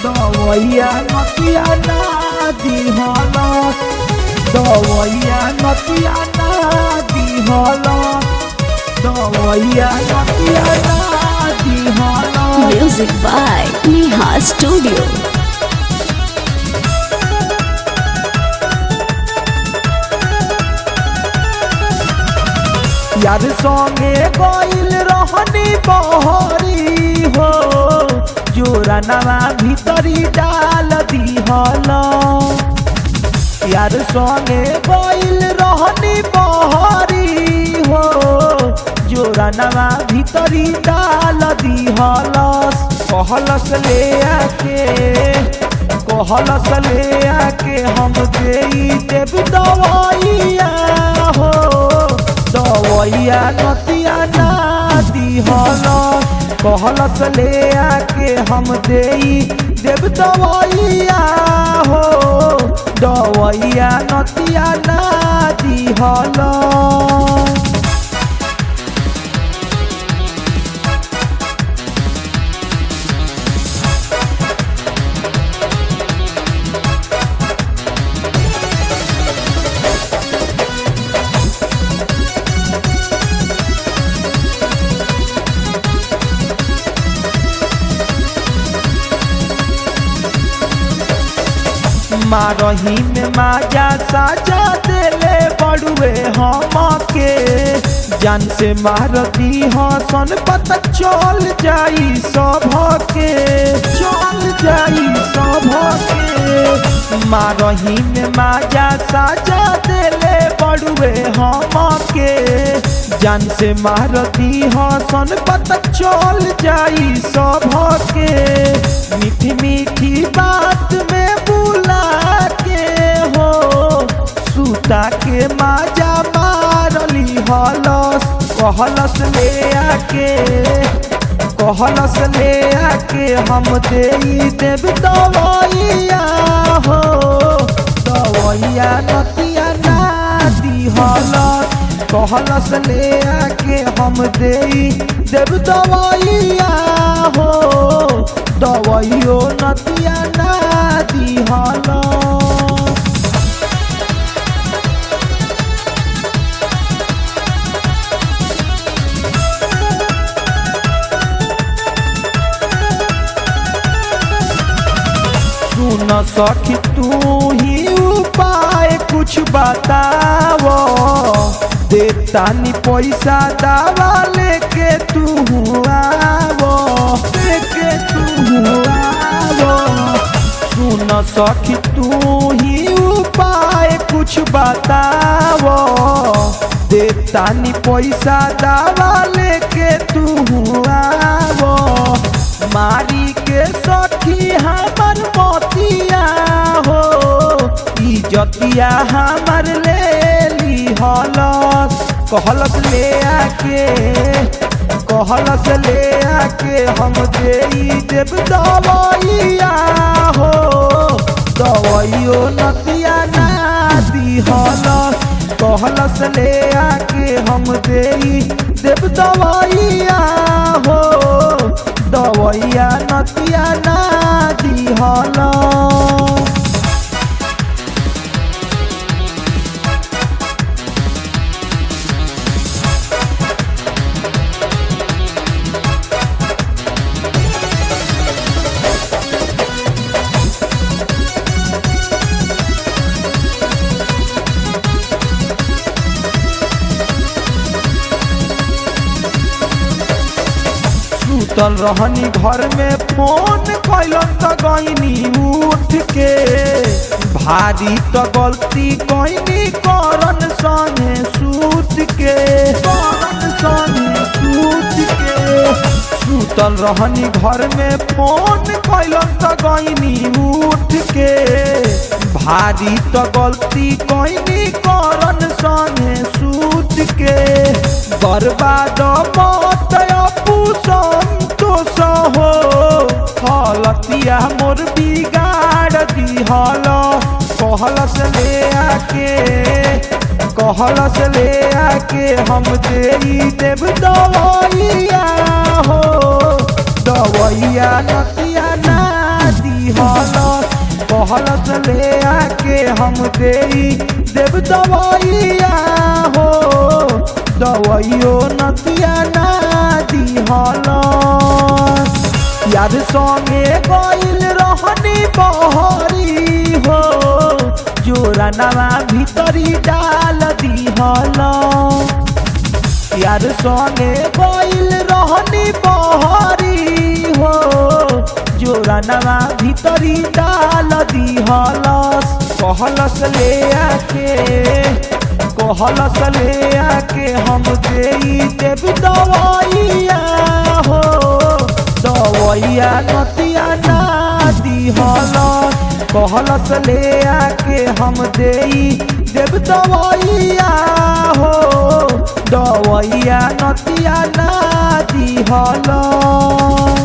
दवैया नतिया ना दिहलस दवैया नतिया ना दिहलस दवैया नतिया ना दिहलस। Music by Neha Studio. यार संगे गइल रहनी बहरी हो जोरा नवा भीतरी डाल दिहल यार संगे गइल रहनी बहरी हो जोरा नवा भीतरी डाल दिहलस कहलस ले आके हम देई देव दवाइया हो दवैया नतिया ना दिहलस कहलस ले आके हम देई देव दवैया हो दवैया नतिया ना दिहलस। मारही में माजा साजा देले बड़ुए हमके जान से मारती हसन पता चल जाई सबके मारही में माजा साजा देले बड़ुए हमके जान से मारती हसन पता चल जाई सबके मीठी मीठी बात में बुला के हो सूता के माजा मारली हलस कहलस ले आके हम देई देव दवैया हो दवैया नतिया ना दिहलस कहलस ले आके हम देई देव दवैया हो दवैयो नतिया ना दिहलस। सुन सखी तू ही उपाय कुछ बतावो देतानी पैसा दावा लेके तू आवो सुन सखी तू ही उपाय कुछ बतावो देतानी पैसा दावा लेके तू आवो मारी के सखी हमर मोतिया हो इज्जतिया हमर ले लिहलस कहलस ले आके हम देई देव दवैया हो दवैयो नतिया ना दिहलस कहलस ले आके हम देई देव दवैया हो दवैया नतिया ना दिहलस। सुतल रहनी घर में फोन कैलन त गईनी उठ के भारी त गलती गईनी करन संगे सूत के सुतल रहनी घर में फोन कैलन त गईनी उठ के भारी त गलती गईनी करन संगे सूत के बर्बाद मत अपू संतोष हो हलतिया मोर बिगाड़ दिहल कहलस ले आके हम देई देव दवैया हो दवैया नतिया ना दिहल दिहलस कहलस ले आके हम देई देव दवाइया हो दवाइयो नतिया ना दिहलस यार संगे गइल रहनी बहरी हो जोरा नवा भीतरी डाल दिहलस यार संगे गइल रहनी बहरी हो जोरा नवा भीतरी डाल दिहलस कहलस ले आके हम देई देव दवाइया हो दवाइया नतिया ना दिहलस कहलस ले आके हम देई देव दवाइया हो दवाइया नतिया ना दिहलस।